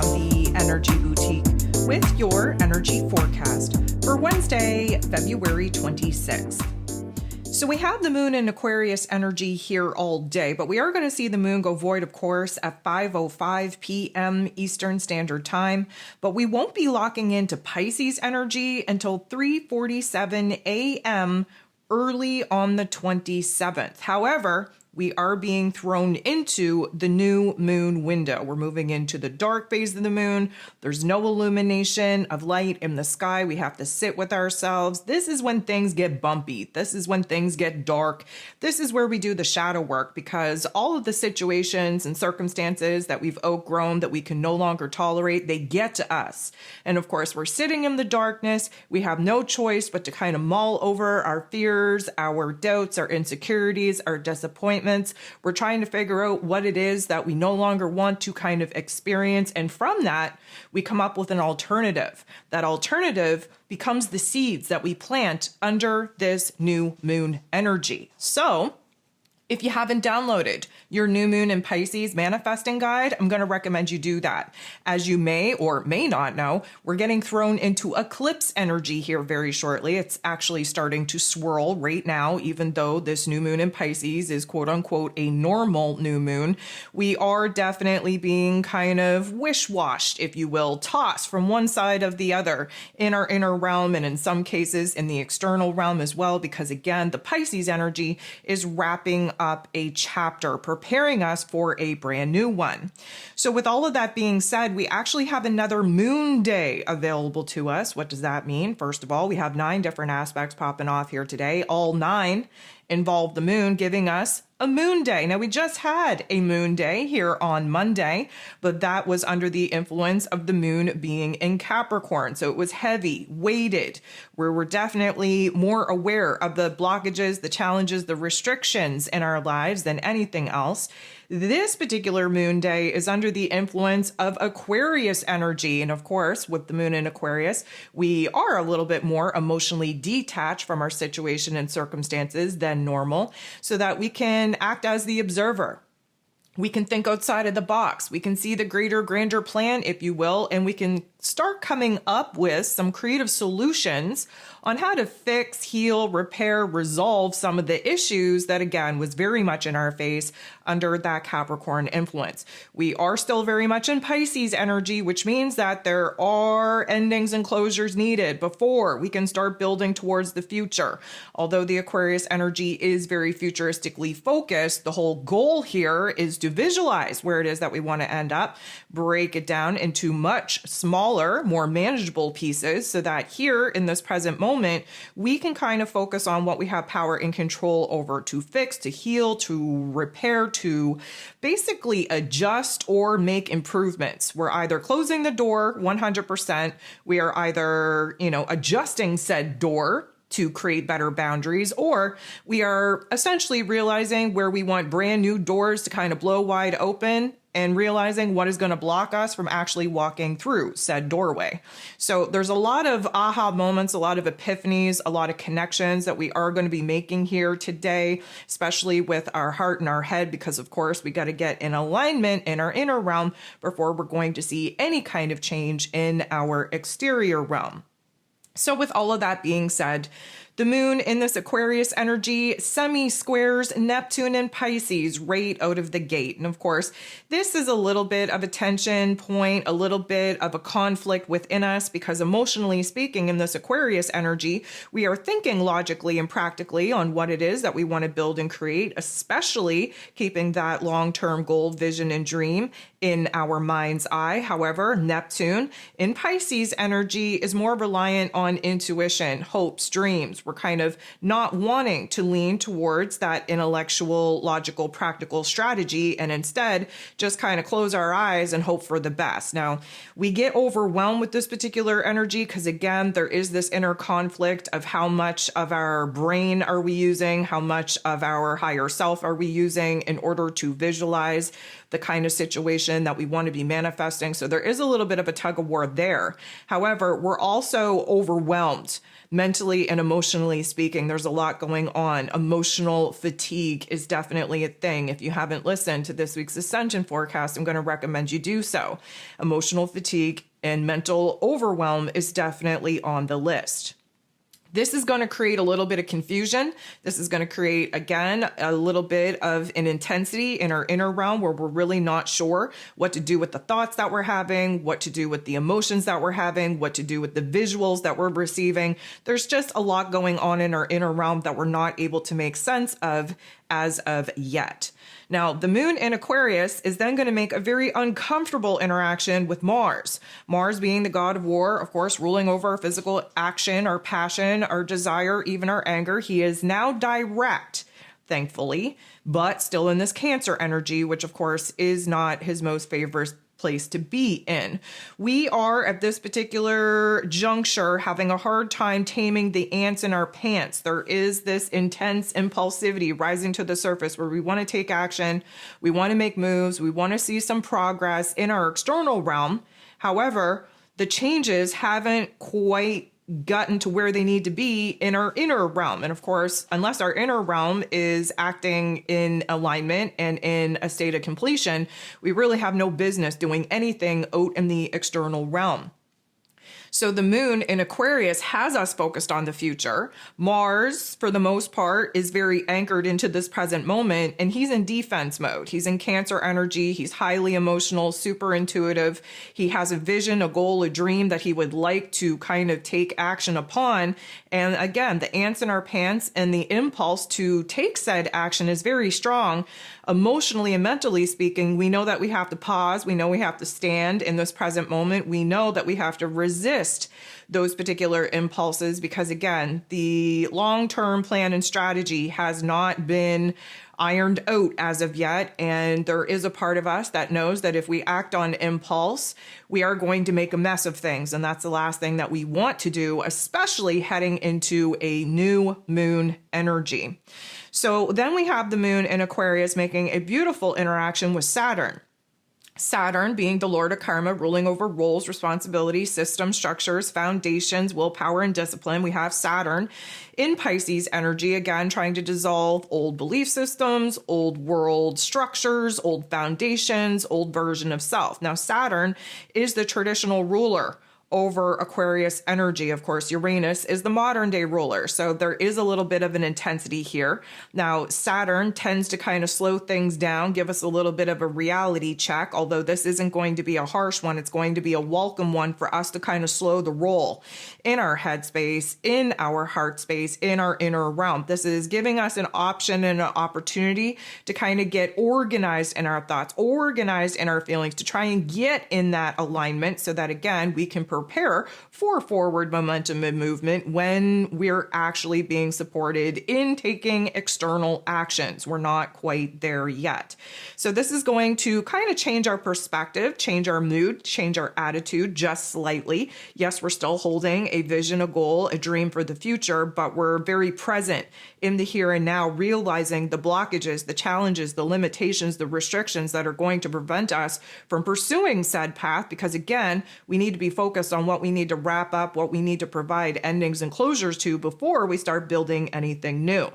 from the Energy Boutique with your energy forecast for Wednesday, February 26th. So we have the moon in Aquarius energy here all day, but we are going to see the moon go void, of course, at 5:05 p.m. Eastern Standard Time, but we won't be locking into Pisces energy until 3:47 a.m. early on the 27th. However, we are being thrown into the new moon window. We're moving into the dark phase of the moon. There's no illumination of light in the sky. We have to sit with ourselves. This is when things get bumpy. This is when things get dark. This is where we do the shadow work, because all of the situations and circumstances that we've outgrown, that we can no longer tolerate, they get to us. And of course, we're sitting in the darkness. We have no choice but to kind of mull over our fears, our doubts, our insecurities, our disappointments. We're trying to figure out what it is that we no longer want to kind of experience. And from that, we come up with an alternative. That alternative becomes the seeds that we plant under this new moon energy. So if you haven't downloaded your new moon in Pisces manifesting guide, I'm going to recommend you do that. As you may or may not know, we're getting thrown into eclipse energy here very shortly. It's actually starting to swirl right now, even though this new moon in Pisces is quote unquote a normal new moon. We are definitely being kind of wish-washed, if you will, tossed from one side of the other in our inner realm, and in some cases in the external realm as well, because again, the Pisces energy is wrapping up a chapter, preparing us for a brand new one. So with all of that being said, we actually have another moon day available to us. What does that mean? First of all, we have 9 different aspects popping off here today. All 9 involve the moon, giving us a moon day. Now, we just had a moon day here on Monday, but that was under the influence of the moon being in Capricorn. So it was heavy, weighted, where we're definitely more aware of the blockages, the challenges, the restrictions in our lives than anything else. This particular moon day is under the influence of Aquarius energy. And of course, with the moon in Aquarius, we are a little bit more emotionally detached from our situation and circumstances than normal, so that we can act as the observer. We can think outside of the box. We can see the greater, grander plan, if you will, and we can start coming up with some creative solutions on how to fix, heal, repair, resolve some of the issues that, again, was very much in our face under that Capricorn influence. We are still very much in Pisces energy, which means that there are endings and closures needed before we can start building towards the future. Although the Aquarius energy is very futuristically focused, the whole goal here is to visualize where it is that we want to end up, break it down into much smaller, more manageable pieces, so that here in this present moment, we can kind of focus on what we have power and control over to fix, to heal, to repair, to basically adjust or make improvements. We're either closing the door 100%, we are either, adjusting said door to create better boundaries, or we are essentially realizing where we want brand new doors to kind of blow wide open and realizing what is going to block us from actually walking through said doorway. So there's a lot of aha moments, a lot of epiphanies, a lot of connections that we are going to be making here today, especially with our heart and our head, because of course we got to get in alignment in our inner realm before we're going to see any kind of change in our exterior realm. So with all of that being said, the moon in this Aquarius energy semi-squares Neptune and Pisces right out of the gate. And of course, this is a little bit of a tension point, a little bit of a conflict within us, because emotionally speaking, in this Aquarius energy, we are thinking logically and practically on what it is that we want to build and create, especially keeping that long-term goal, vision, and dream in our mind's eye. However, Neptune in Pisces energy is more reliant on intuition, hopes, dreams. We're kind of not wanting to lean towards that intellectual, logical, practical strategy, and instead just kind of close our eyes and hope for the best. Now, we get overwhelmed with this particular energy because, again, there is this inner conflict of how much of our brain are we using, how much of our higher self are we using in order to visualize the kind of situation that we want to be manifesting. So there is a little bit of a tug of war there. However, we're also overwhelmed mentally and emotionally emotionally speaking. There's a lot going on. Emotional fatigue is definitely a thing. If you haven't listened to this week's Ascension forecast, I'm going to recommend you do so. Emotional fatigue and mental overwhelm is definitely on the list. This is going to create a little bit of confusion. This is going to create, again, a little bit of an intensity in our inner realm where we're really not sure what to do with the thoughts that we're having, what to do with the emotions that we're having, what to do with the visuals that we're receiving. There's just a lot going on in our inner realm that we're not able to make sense of as of yet. Now, the moon in Aquarius is then going to make a very uncomfortable interaction with Mars. Mars being the god of war, of course, ruling over our physical action, our passion, our desire, even our anger. He is now direct, thankfully, but still in this Cancer energy, which of course is not his most favorite place to be in. We are at this particular juncture having a hard time taming the ants in our pants. There is this intense impulsivity rising to the surface where we want to take action, we want to make moves, we want to see some progress in our external realm. However, the changes haven't quite gotten to where they need to be in our inner realm. And of course, unless our inner realm is acting in alignment and in a state of completion, we really have no business doing anything out in the external realm. So the moon in Aquarius has us focused on the future. Mars, for the most part, is very anchored into this present moment, and he's in defense mode. He's in Cancer energy. He's highly emotional, super intuitive. He has a vision, a goal, a dream that he would like to kind of take action upon. And again, the ants in our pants and the impulse to take said action is very strong. Emotionally and mentally speaking, we know that we have to pause. We know we have to stand in this present moment. We know that we have to resist those particular impulses because, again, the long-term plan and strategy has not been ironed out as of yet. And there is a part of us that knows that if we act on impulse, we are going to make a mess of things. And that's the last thing that we want to do, especially heading into a new moon energy. So then we have the moon in Aquarius making a beautiful interaction with Saturn. Saturn being the Lord of Karma, ruling over roles, responsibilities, systems, structures, foundations, willpower, and discipline. We have Saturn in Pisces energy, again, trying to dissolve old belief systems, old world structures, old foundations, old version of self. Now, Saturn is the traditional ruler over Aquarius energy. Of course, Uranus is the modern day ruler. So there is a little bit of an intensity here. Now, Saturn tends to kind of slow things down, give us a little bit of a reality check, although this isn't going to be a harsh one. It's going to be a welcome one for us to kind of slow the roll in our headspace, in our heart space, in our inner realm. This is giving us an option and an opportunity to kind of get organized in our thoughts, organized in our feelings, to try and get in that alignment so that, again, we can prepare for forward momentum and movement when we're actually being supported in taking external actions. We're not quite there yet. So this is going to kind of change our perspective, change our mood, change our attitude just slightly. Yes, we're still holding a vision, a goal, a dream for the future, but we're very present in the here and now, realizing the blockages, the challenges, the limitations, the restrictions that are going to prevent us from pursuing said path. Because again, we need to be focused on what we need to wrap up, what we need to provide endings and closures to before we start building anything new.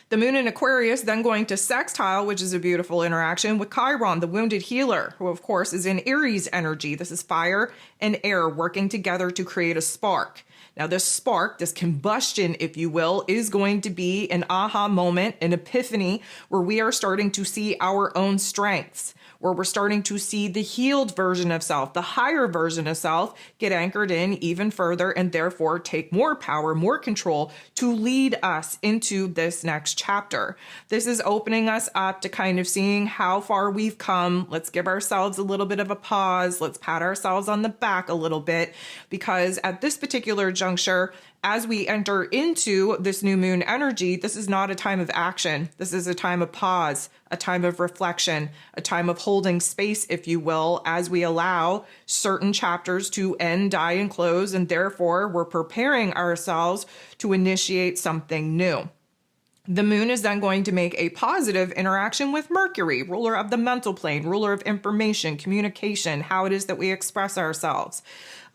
The moon in Aquarius then going to sextile, which is a beautiful interaction, with Chiron, the wounded healer, who of course is in Aries energy. This is fire and air working together to create a spark. Now, this spark, this combustion, if you will, is going to be an aha moment, an epiphany, where we are starting to see our own strengths, where we're starting to see the healed version of self, the higher version of self, get anchored in even further and therefore take more power, more control to lead us into this next chapter. This is opening us up to kind of seeing how far we've come. Let's give ourselves a little bit of a pause. Let's pat ourselves on the back a little bit, because at this particular juncture, as we enter into this new moon energy, this is not a time of action. This is a time of pause, a time of reflection, a time of holding space, if you will, as we allow certain chapters to end, die, and close, and therefore we're preparing ourselves to initiate something new. The moon is then going to make a positive interaction with Mercury, ruler of the mental plane, ruler of information, communication, how it is that we express ourselves.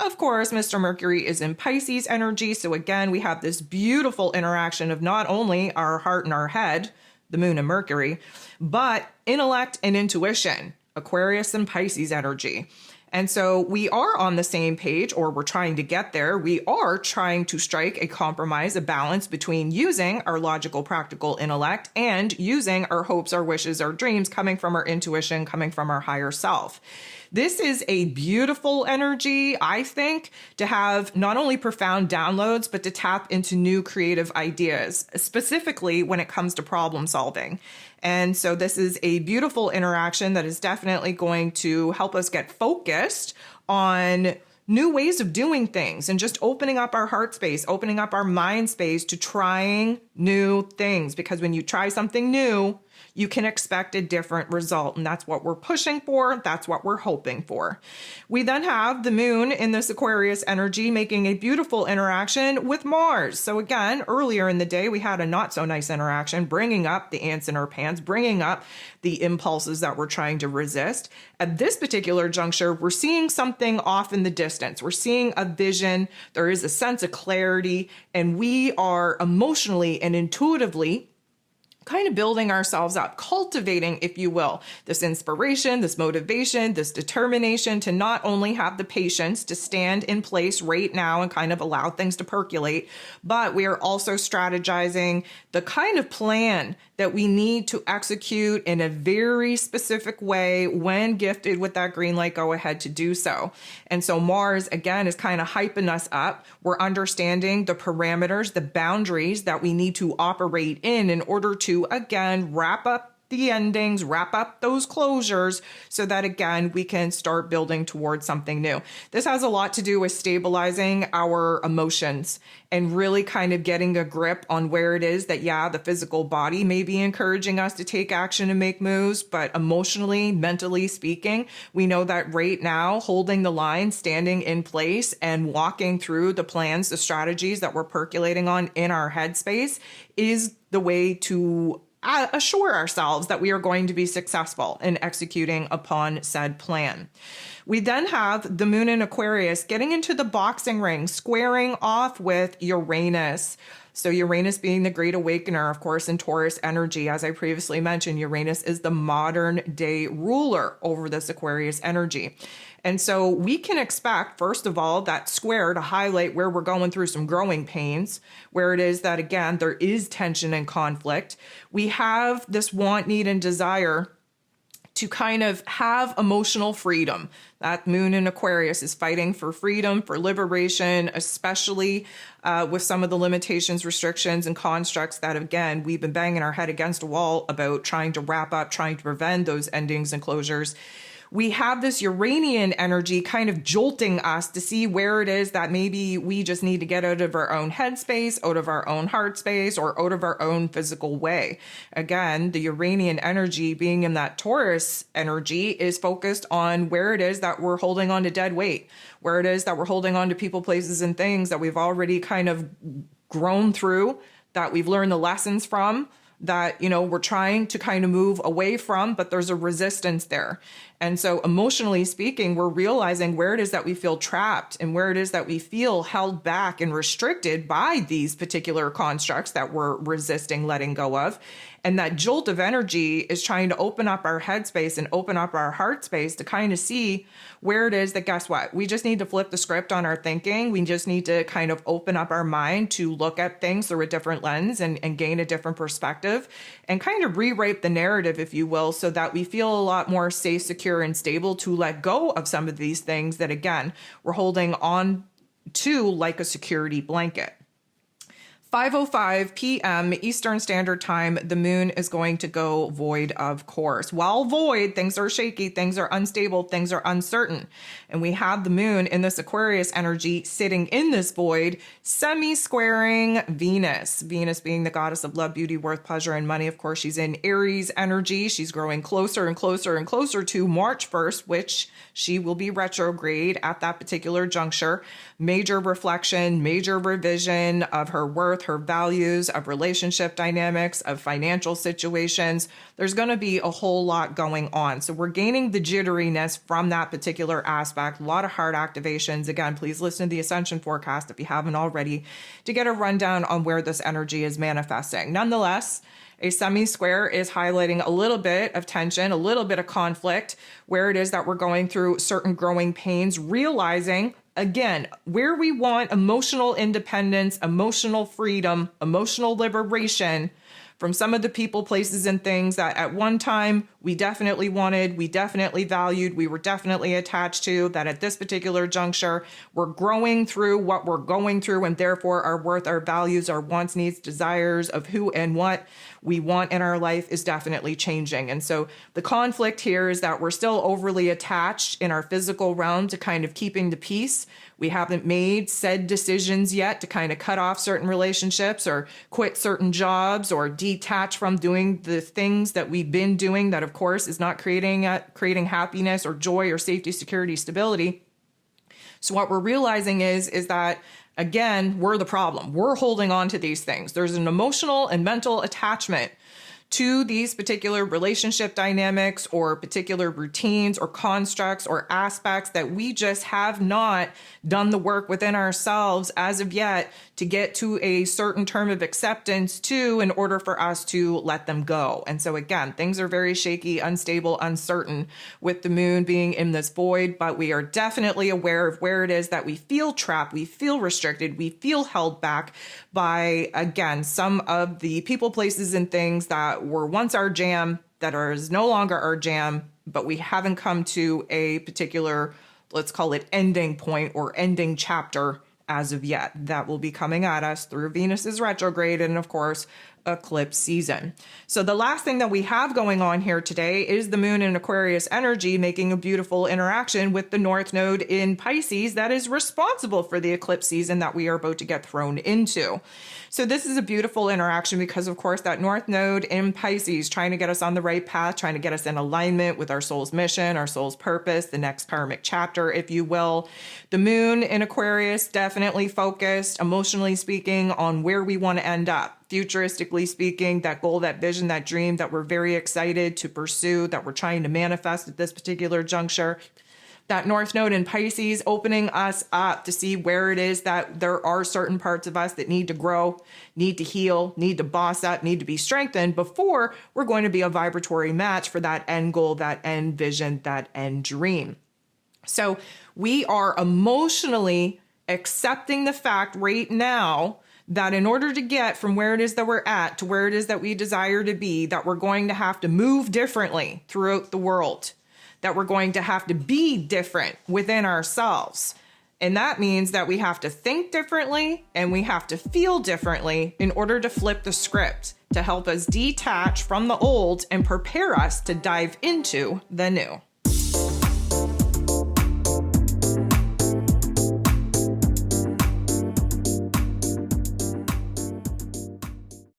Of course, Mr. Mercury is in Pisces energy. So again, we have this beautiful interaction of not only our heart and our head, the moon and Mercury, but intellect and intuition, Aquarius and Pisces energy. And so we are on the same page, or we're trying to get there. We are trying to strike a compromise, a balance between using our logical, practical intellect and using our hopes, our wishes, our dreams coming from our intuition, coming from our higher self. This is a beautiful energy, I think, to have not only profound downloads, but to tap into new creative ideas, specifically when it comes to problem solving. And so this is a beautiful interaction that is definitely going to help us get focused on new ways of doing things and just opening up our heart space, opening up our mind space to trying new things. Because when you try something new, you can expect a different result. And that's what we're pushing for. That's what we're hoping for. We then have the moon in this Aquarius energy making a beautiful interaction with Mars. So again, earlier in the day, we had a not so nice interaction, bringing up the ants in our pants, bringing up the impulses that we're trying to resist. At this particular juncture, we're seeing something off in the distance. We're seeing a vision. There is a sense of clarity, and we are emotionally and intuitively kind of building ourselves up, cultivating, if you will, this inspiration, this motivation, this determination to not only have the patience to stand in place right now and kind of allow things to percolate, but we are also strategizing the kind of plan that we need to execute in a very specific way when gifted with that green light go ahead to do so. And so Mars, again, is kind of hyping us up. We're understanding the parameters, the boundaries that we need to operate in order to, again, wrap up the endings, wrap up those closures so that, again, we can start building towards something new. This has a lot to do with stabilizing our emotions and really kind of getting a grip on where it is that, yeah, the physical body may be encouraging us to take action and make moves, but emotionally, mentally speaking, we know that right now, holding the line, standing in place and walking through the plans, the strategies that we're percolating on in our headspace is the way to assure ourselves that we are going to be successful in executing upon said plan. We then have the moon in Aquarius getting into the boxing ring, squaring off with Uranus. So Uranus being the great awakener, of course, in Taurus energy. As I previously mentioned, Uranus is the modern day ruler over this Aquarius energy. And so we can expect, first of all, that square to highlight where we're going through some growing pains, where it is that, again, there is tension and conflict. We have this want, need, and desire to kind of have emotional freedom. That moon in Aquarius is fighting for freedom, for liberation, especially with some of the limitations, restrictions, and constructs that, again, we've been banging our head against a wall about trying to wrap up, trying to prevent those endings and closures. We have this Uranian energy kind of jolting us to see where it is that maybe we just need to get out of our own headspace, out of our own heart space, or out of our own physical way. Again, the Uranian energy being in that Taurus energy is focused on where it is that we're holding on to dead weight, where it is that we're holding on to people, places, and things that we've already kind of grown through, that we've learned the lessons from, that, you know, we're trying to kind of move away from, but there's a resistance there. And so emotionally speaking, we're realizing where it is that we feel trapped and where it is that we feel held back and restricted by these particular constructs that we're resisting letting go of. And that jolt of energy is trying to open up our headspace and open up our heart space to kind of see where it is that, guess what? We just need to flip the script on our thinking. We just need to kind of open up our mind to look at things through a different lens and gain a different perspective and kind of rewrite the narrative, if you will, so that we feel a lot more safe, secure, and stable to let go of some of these things that, again, we're holding on to like a security blanket. 5:05 p.m. Eastern Standard Time, the moon is going to go void, of course. While void, things are shaky, things are unstable, things are uncertain. And we have the moon in this Aquarius energy sitting in this void, semi-squaring Venus. Venus being the goddess of love, beauty, worth, pleasure, and money. Of course, she's in Aries energy. She's growing closer and closer and closer to March 1st, which she will be retrograde at that particular juncture. Major reflection, major revision of her worth, worth, her values, of relationship dynamics, of financial situations. There's going to be a whole lot going on. So we're gaining the jitteriness from that particular aspect. A lot of heart activations. Again, please listen to the Ascension forecast if you haven't already to get a rundown on where this energy is manifesting. Nonetheless, a semi-square is highlighting a little bit of tension, a little bit of conflict, where it is that we're going through certain growing pains, realizing, again, where we want emotional independence, emotional freedom, emotional liberation from some of the people, places, and things that at one time we definitely wanted, we definitely valued, we were definitely attached to, that at this particular juncture, we're growing through what we're going through, and therefore our worth, our values, our wants, needs, desires of who and what we want in our life is definitely changing. And so the conflict here is that we're still overly attached in our physical realm to kind of keeping the peace. We haven't made said decisions yet to kind of cut off certain relationships or quit certain jobs or detach from doing the things that we've been doing that, of course, is not creating happiness or joy or safety, security, stability. So what we're realizing is that, again, we're the problem. We're holding on to these things. There's an emotional and mental attachment to these particular relationship dynamics or particular routines or constructs or aspects that we just have not done the work within ourselves as of yet to get to a certain term of acceptance to in order for us to let them go. And so again, things are very shaky, unstable, uncertain with the moon being in this void, but we are definitely aware of where it is that we feel trapped, we feel restricted, we feel held back by, again, some of the people, places, and things that were once our jam that is no longer our jam, but we haven't come to a particular, let's call it ending point or ending chapter as of yet. That will be coming at us through Venus's retrograde and, of course, eclipse season. So the last thing that we have going on here today is the moon in Aquarius energy making a beautiful interaction with the North Node in Pisces that is responsible for the eclipse season that we are about to get thrown into. So this is a beautiful interaction because, of course, that North Node in Pisces trying to get us on the right path, trying to get us in alignment with our soul's mission, our soul's purpose, the next karmic chapter, if you will. The moon in Aquarius definitely focused, emotionally speaking, on where we want to end up. Futuristically speaking, that goal, that vision, that dream that we're very excited to pursue, that we're trying to manifest at this particular juncture. That North Node in Pisces opening us up to see where it is that there are certain parts of us that need to grow, need to heal, need to boss up, need to be strengthened before we're going to be a vibratory match for that end goal, that end vision, that end dream. So we are emotionally accepting the fact right now that in order to get from where it is that we're at to where it is that we desire to be, that we're going to have to move differently throughout the world, that we're going to have to be different within ourselves. And that means that we have to think differently and we have to feel differently in order to flip the script to help us detach from the old and prepare us to dive into the new.